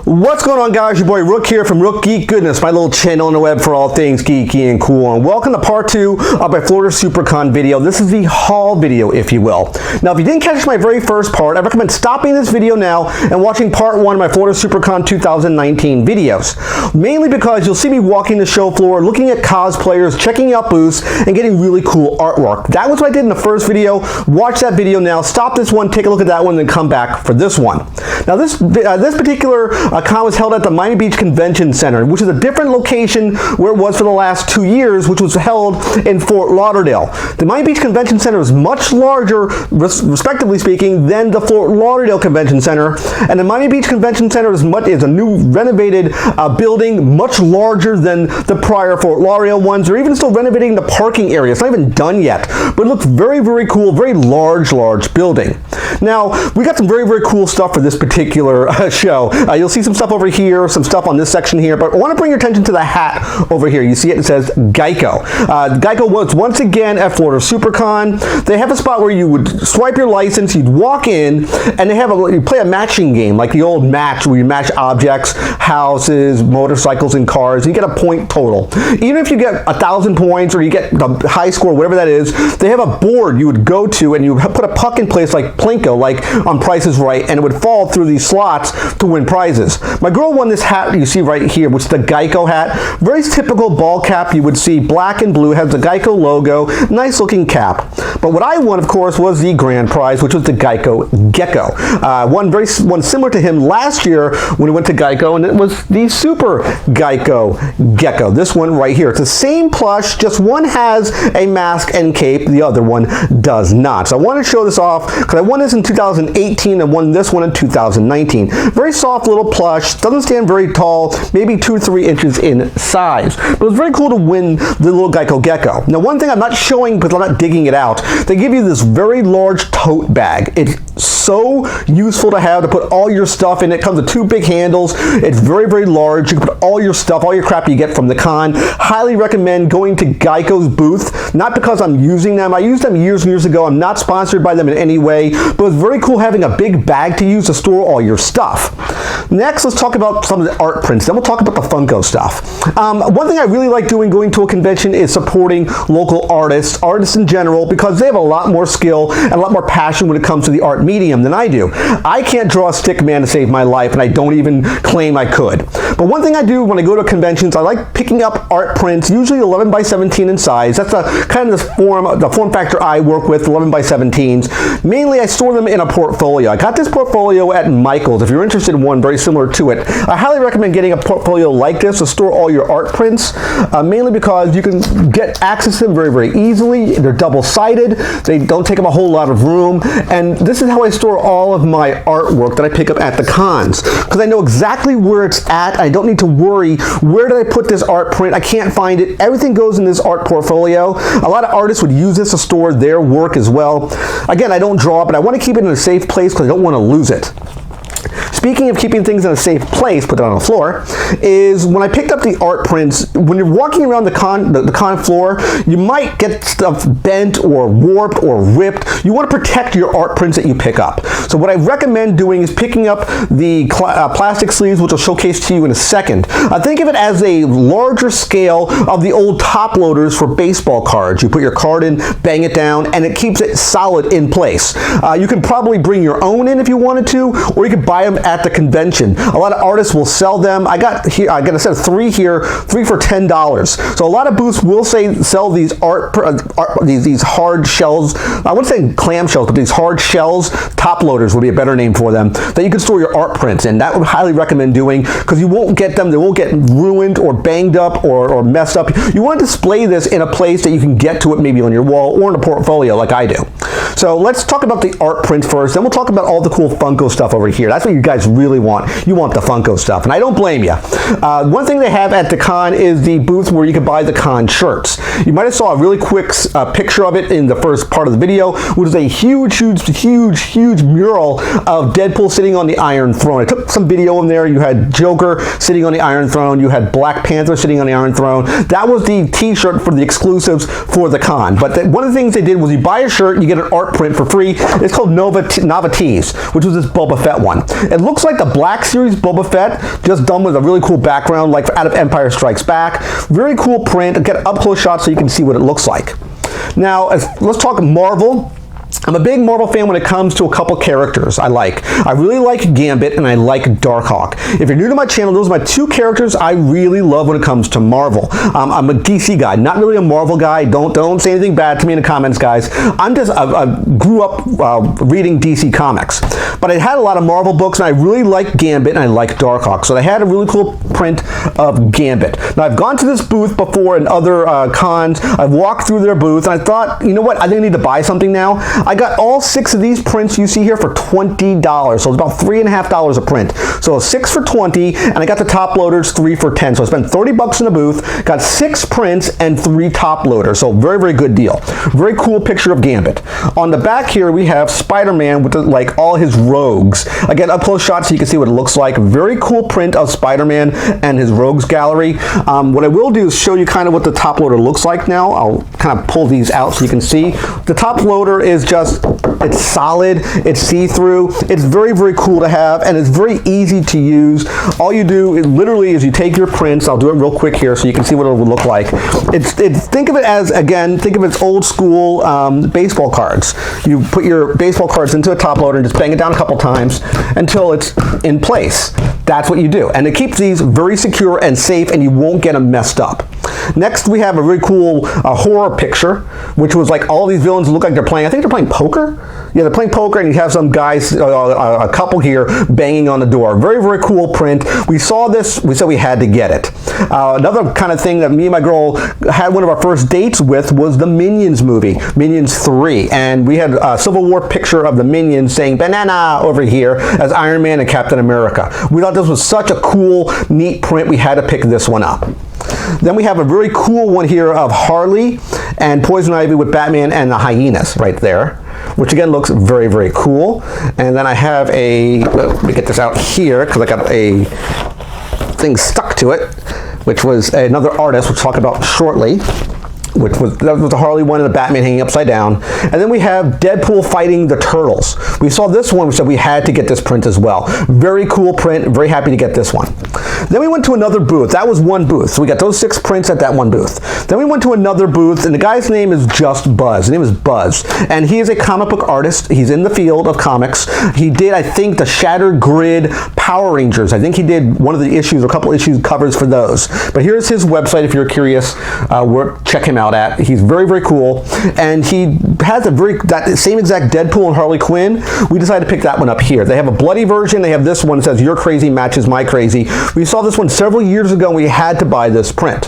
What's going on, guys? Your boy Rook here from Rook Geek Goodness, my little channel on the web for all things geeky and cool. And welcome to part 2 of my Florida Supercon video. This is the haul video, if you will. Now, if you didn't catch my very first part, I recommend stopping this video now and watching part 1 of my Florida Supercon 2019 videos. Mainly because you'll see me walking the show floor, looking at cosplayers, checking out booths, and getting really cool artwork. That was what I did in the first video. Watch that video now. Stop this one, take a look at that one, then come back for this one. Now, this particular con was held at the Miami Beach Convention Center, which is a different location where it was for the last 2 years, which was held in Fort Lauderdale. The Miami Beach Convention Center is much larger, respectively speaking, than the Fort Lauderdale Convention Center, and the Miami Beach Convention Center is a new renovated building, much larger than the prior Fort Lauderdale ones. They're even still renovating the parking area. It's not even done yet, but it looks very, very cool, very large building. Now, we got some very, very cool stuff for this particular show. You'll see some stuff over here, some stuff on this section here, but I want to bring your attention to the hat over here. You see it says Geico. Geico was once again at Florida Supercon. They have a spot where you would swipe your license, you'd walk in, and you play a matching game, like the old match where you match objects, houses, motorcycles, and cars. You get a point total. Even if you get 1,000 points or you get the high score, whatever that is, they have a board you would go to and you put a puck in place like Plinko, like on Price is Right, and it would fall through these slots to win prizes. My girl won this hat you see right here, which is the Geico hat. Very typical ball cap you would see, black and blue, has the Geico logo, nice looking cap. But what I won, of course, was the grand prize, which was the Geico Gecko. One similar to him last year when we went to Geico, and it was the Super Geico Gecko. This one right here. It's the same plush, just one has a mask and cape, the other one does not. So I want to show this off because I won this in 2018 and won this one in 2019. Very soft little plush, doesn't stand very tall, maybe 2 or 3 inches in size. But it was very cool to win the little Geico Gecko. Now, one thing I'm not showing because I'm not digging it out, they give you this very large tote bag. It's so useful to have to put all your stuff in. It comes with 2 big handles. It's very, very large. You can put all your stuff, all your crap you get from the con. Highly recommend going to Geico's booth, not because I'm using them. I used them years and years ago. I'm not sponsored by them in any way, but it's very cool having a big bag to use to store all your stuff. Next, let's talk about some of the art prints. Then we'll talk about the Funko stuff. One thing I really like doing going to a convention is supporting local artists in general, because they have a lot more skill and a lot more passion when it comes to the art medium than I do. I can't draw a stick man to save my life, and I don't even claim I could. But one thing I do when I go to conventions, I like picking up art prints, usually 11 by 17 in size. That's the form factor I work with, 11 by 17s. Mainly, I store them in a portfolio. I got this portfolio at Michael's. If you're interested in one very similar to it, I highly recommend getting a portfolio like this to store all your art prints, mainly because you can get access to them very, very easily. They're double-sided. They don't take up a whole lot of room, and this is how I store all of my artwork that I pick up at the cons, because I know exactly where it's at. I don't need to worry, where did I put this art print? I can't find it. Everything goes in this art portfolio. A lot of artists would use this to store their work as well. Again, I don't draw, but I want to keep it in a safe place because I don't want to lose it. Speaking of keeping things in a safe place, put it on the floor, is when I picked up the art prints, when you're walking around the con floor, you might get stuff bent or warped or ripped. You want to protect your art prints that you pick up. So what I recommend doing is picking up the plastic sleeves, which I'll showcase to you in a second. Think of it as a larger scale of the old top loaders for baseball cards. You put your card in, bang it down, and it keeps it solid in place. You can probably bring your own in if you wanted to, or you could buy them at the convention. A lot of artists will sell them. I got a set of 3 here, 3 for $10. So a lot of booths will sell these these hard shells. I wouldn't say clam shells, but these hard shells, top loaders would be a better name for them, that you can store your art prints in. That would highly recommend doing, because you won't get them, they won't get ruined or banged up or messed up. You want to display this in a place that you can get to it, maybe on your wall or in a portfolio like I do. So let's talk about the art print first, then we'll talk about all the cool Funko stuff over here. That's what you guys really want. You want the Funko stuff, and I don't blame you. One thing they have at the con is the booth where you can buy the con shirts. You might have saw a really quick picture of it in the first part of the video, which is a huge mural of Deadpool sitting on the Iron Throne. I took some video in there. You had Joker sitting on the Iron Throne. You had Black Panther sitting on the Iron Throne. That was the t-shirt for the exclusives for the con. But one of the things they did was you buy a shirt, you get an art art print for free. It's called Novelties, which was this Boba Fett one. It looks like the Black Series Boba Fett, just done with a really cool background, like out of Empire Strikes Back. Very cool print. Get up close shot so you can see what it looks like. Now, let's talk Marvel. I'm a big Marvel fan when it comes to a couple characters I like. I really like Gambit and I like Darkhawk. If you're new to my channel, those are my two characters I really love when it comes to Marvel. I'm a DC guy, not really a Marvel guy. Don't say anything bad to me in the comments, guys. I grew up reading DC comics, but I had a lot of Marvel books and I really like Gambit and I like Darkhawk. So I had a really cool print of Gambit. Now I've gone to this booth before in other cons. I've walked through their booth and I thought, you know what, I think I need to buy something now. I got all 6 of these prints you see here for $20, so it's about $3.50 a print. So 6 for $20, and I got the top loaders 3 for $10. So I spent $30 in the booth, got 6 prints and 3 top loaders. So very, very good deal. Very cool picture of Gambit. On the back here we have Spider-Man with like all his rogues. Again, up close shot so you can see what it looks like. Very cool print of Spider-Man and his rogues gallery. What I will do is show you kind of what the top loader looks like now. I'll kind of pull these out so you can see. The top loader is just, it's solid, it's see-through, it's very, very cool to have, and it's very easy to use. All you do is literally is you take your prints. I'll do it real quick here so you can see what it would look like. Think of it as, again, think of it as old school baseball cards. You put your baseball cards into a top loader and just bang it down a couple times until it's in place. That's what you do, and it keeps these very secure and safe, and you won't get them messed up. Next, we have a really cool horror picture, which was like all these villains look like they're playing, I think they're playing poker? Yeah, they're playing poker, and you have some guys, a couple here, banging on the door. Very, very cool print. We saw this, we said we had to get it. Another kind of thing that me and my girl had one of our first dates with was the Minions movie, Minions 3. And we had a Civil War picture of the Minions saying banana over here as Iron Man and Captain America. We thought this was such a cool, neat print, we had to pick this one up. Then we have a very cool one here of Harley and Poison Ivy with Batman and the hyenas right there, which again looks very, very cool. And then I have a, let me get this out here because I got a thing stuck to it, which was another artist we'll talk about shortly. That was the Harley one and the Batman hanging upside down. And then we have Deadpool fighting the Turtles. We saw this one, we said we had to get this print as well. Very cool print, very happy to get this one. Then we went to another booth. That was one booth. So we got those 6 prints at that one booth. Then we went to another booth, and the guy's name is just Buzz. His name is Buzz. And he is a comic book artist. He's in the field of comics. He did, I think, the Shattered Grid Power Rangers. I think he did one of the issues, or a couple issues covers for those. But here's his website if you're curious. Check him out at. He's very, very cool, and he has that same exact Deadpool and Harley Quinn. We decided to pick that one up here. They have a bloody version. They have this one that says "Your crazy matches my crazy." We saw this one several years ago, and we had to buy this print.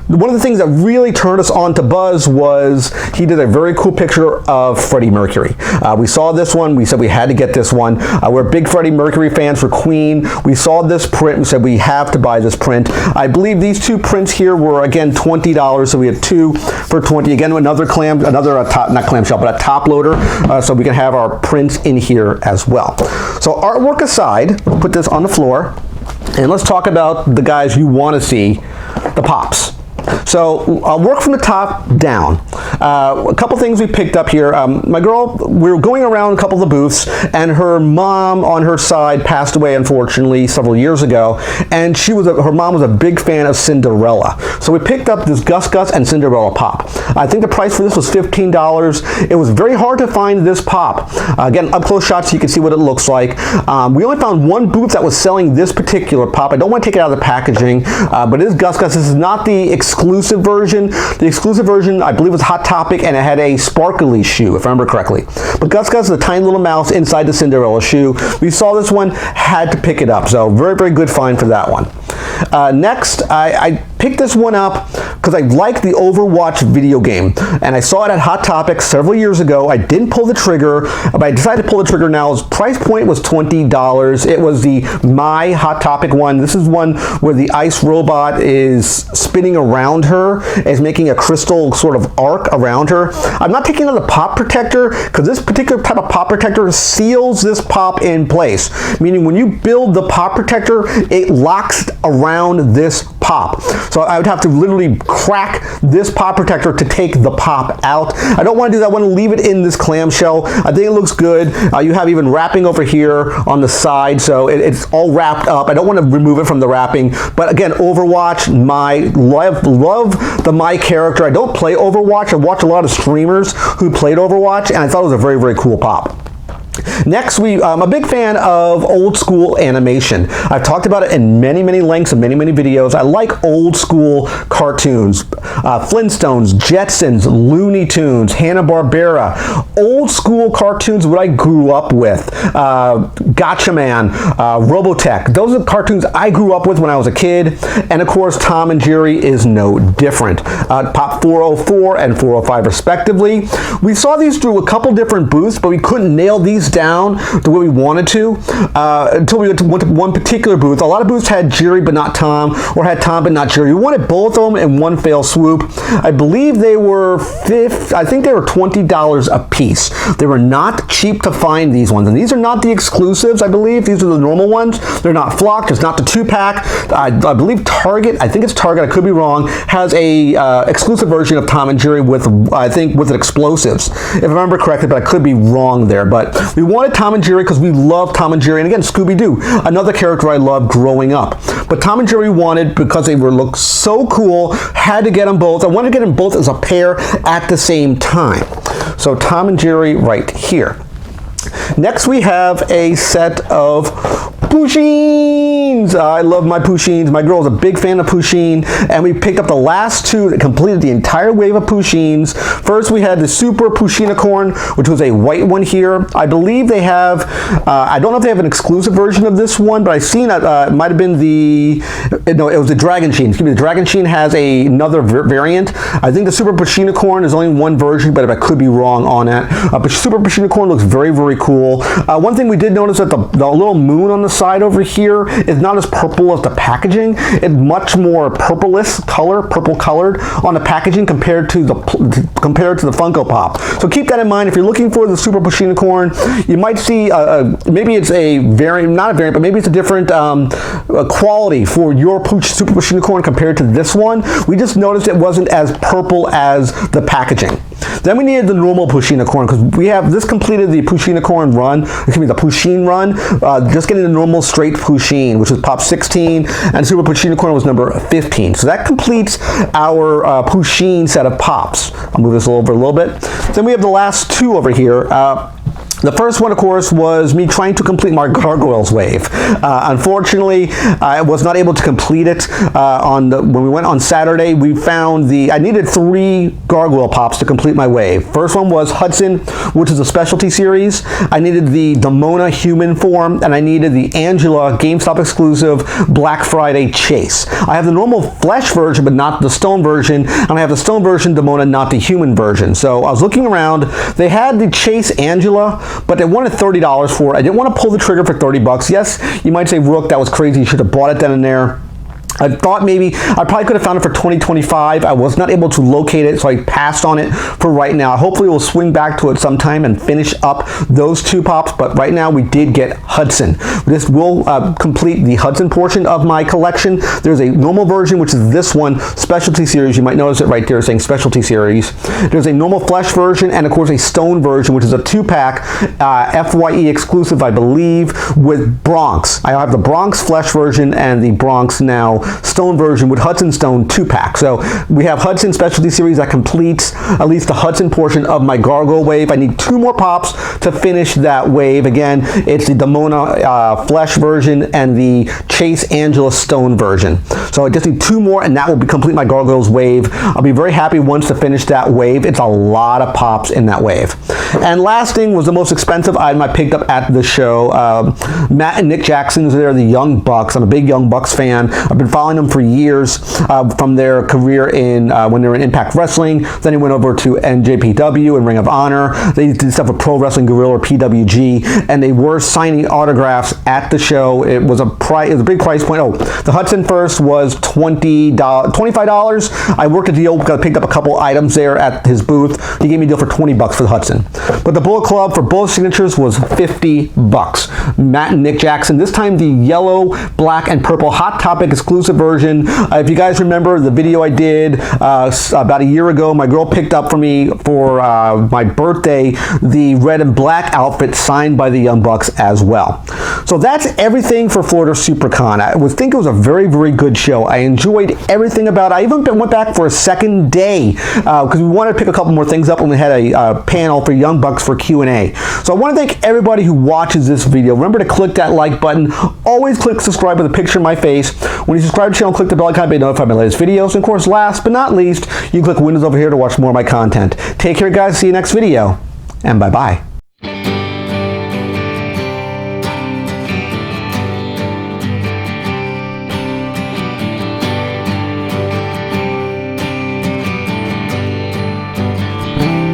One of the things that really turned us on to Buzz was he did a very cool picture of Freddie Mercury. We saw this one. We said we had to get this one. We're big Freddie Mercury fans for Queen. We saw this print. We said we have to buy this print. I believe these 2 prints here were again $20, so we had 2 for $20. Again, another top, not clamshell, but a top loader, so we can have our prints in here as well. So artwork aside, we'll put this on the floor, and let's talk about the guys you want to see, the Pops. So I'll work from the top down. A couple things we picked up here. My girl, we were going around a couple of the booths, and her mom on her side passed away, unfortunately, several years ago, and her mom was a big fan of Cinderella. So we picked up this Gus Gus and Cinderella pop. I think the price for this was $15. It was very hard to find this pop. Again, up close shots so you can see what it looks like. We only found one booth that was selling this particular pop. I don't want to take it out of the packaging, but it is Gus Gus. This is not the exclusive version. The exclusive version, I believe, was Hot Topic, and it had a sparkly shoe, if I remember correctly. But Gus Gus is a tiny little mouse inside the Cinderella shoe. We saw this one, had to pick it up. So very, very good find for that one. Next, I picked this one up because I like the Overwatch video game, and I saw it at Hot Topic several years ago. I didn't pull the trigger, but I decided to pull the trigger now. Its price point was $20. It was the My Hot Topic one. This is one where the ice robot is spinning around her, is making a crystal sort of arc around her. I'm not taking out the pop protector because this particular type of pop protector seals this pop in place, meaning when you build the pop protector, it locks around this pop. So I would have to literally crack this pop protector to take the pop out. I don't want to do that. I want to leave it in this clamshell. I think it looks good. You have even wrapping over here on the side, so it's all wrapped up. I don't want to remove it from the wrapping. But again, Overwatch, love the My character. I don't play Overwatch. I watch a lot of streamers who played Overwatch, and I thought it was a very, very cool pop. Next, I'm a big fan of old school animation. I've talked about it in many, many lengths and many, many videos. I like old school cartoons. Flintstones, Jetsons, Looney Tunes, Hanna-Barbera. Old school cartoons, what I grew up with. Gatchaman, Robotech. Those are the cartoons I grew up with when I was a kid. And of course, Tom and Jerry is no different. Pop 404 and 405 respectively. We saw these through a couple different booths, but we couldn't nail these down the way we wanted to until we went to one particular booth. A lot of booths had Jerry but not Tom, or had Tom but not Jerry. We wanted both of them in one fell swoop. I believe they were $20 a piece. They were not cheap to find, these ones, and these are not the exclusives. I believe these are the normal ones. They're not flocked. It's not the 2-pack. I believe Target, I think it's Target, I could be wrong, has a exclusive version of Tom and Jerry with, I think, with explosives, if I remember correctly, but I could be wrong there. But we wanted Tom and Jerry because we love Tom and Jerry, and again, Scooby-Doo, another character I loved growing up. But Tom and Jerry wanted, because they looked so cool, had to get them both. I wanted to get them both as a pair at the same time. So Tom and Jerry right here. Next, we have a set of Pushins. I love my Pushins. My girl is a big fan of Pushin, and we picked up the last two that completed the entire wave of Pushins. First, we had the Super Pushinicorn, which was a white one here. I believe they have, I don't know if they have an exclusive version of this one, but I've seen it might have been no, it was the Dragon Sheen. Excuse me, the Dragon Sheen has another variant. I think the Super Pushinicorn is only one version, but I could be wrong on that. But Super Pushinicorn looks very, very cool. One thing we did notice that the little moon on the side over here is not as purple as the packaging. It's much more purple colored on the packaging compared to the Funko Pop. So keep that in mind. If you're looking for the Super Pushinicorn, you might see maybe it's a variant, not a variant, but maybe it's a different quality for your Super Pushinicorn compared to this one. We just noticed it wasn't as purple as the packaging. Then we needed the normal Pushinicorn because we have this completed the Pushinicorn run, excuse me, the Pushin run, just getting the normal straight Pushin, which was Pop 16, and Super Pushinicorn was number 15. So that completes our Pushin set of Pops. I'll move this over a little bit. Then we have the last two over here. The first one, of course, was me trying to complete my Gargoyles wave. Unfortunately, I was not able to complete it. When we went on Saturday, we found I needed 3 Gargoyle Pops to complete my wave. First one was Hudson, which is a specialty series. I needed the Demona human form, and I needed the Angela GameStop exclusive Black Friday Chase. I have the normal flesh version, but not the stone version, and I have the stone version Demona, not the human version. So I was looking around. They had the Chase Angela, but they wanted $30 for it. I didn't want to pull the trigger for 30 bucks. Yes, you might say, Rook, that was crazy. You should have bought it then and there. I thought maybe I probably could have found it for $20.25. I was not able to locate it, so I passed on it for right now. Hopefully we'll swing back to it sometime and finish up those 2 pops, but right now we did get Hudson. This will complete the Hudson portion of my collection. There's a normal version, which is this one, specialty series. You might notice it right there saying specialty series. There's a normal flesh version and of course a stone version, which is a 2-pack FYE exclusive, I believe, with Bronx. I have the Bronx flesh version and the Bronx now stone version with Hudson Stone 2-pack. So we have Hudson specialty series that completes at least the Hudson portion of my Gargoyle wave. I need 2 more pops to finish that wave. Again, it's the Demona flesh version and the Chase Angela stone version. So I just need 2 more and that will complete my Gargoyles wave. I'll be very happy once to finish that wave. It's a lot of pops in that wave. And last thing was the most expensive item I picked up at the show. Matt and Nick Jackson's there, the Young Bucks. I'm a big Young Bucks fan. I've been following them for years from their career in when they were in Impact Wrestling. Then he went over to NJPW and Ring of Honor. They did stuff with Pro Wrestling Guerrilla or PWG, and they were signing autographs at the show. It was a big price point. Oh, the Hudson first was $25. I worked a deal, picked up a couple items there at his booth. He gave me a deal for 20 bucks for the Hudson. But the Bullet Club for both signatures was 50 bucks. Matt and Nick Jackson, this time the yellow, black, and purple Hot Topic exclusive exclusive version. If you guys remember the video I did about a year ago, my girl picked up for me for my birthday the red and black outfit signed by the Young Bucks as well. So that's everything for Florida Supercon. I think it was a very, very good show. I enjoyed everything about it. I even went back for a second day because we wanted to pick a couple more things up when we had a panel for Young Bucks for Q&A. So I want to thank everybody who watches this video. Remember to click that like button. Always click subscribe with a picture of my face. When you subscribe to the channel, click the bell icon to be notified of my latest videos. And of course, last but not least, you click Windows over here to watch more of my content. Take care, guys. See you next video. And bye-bye.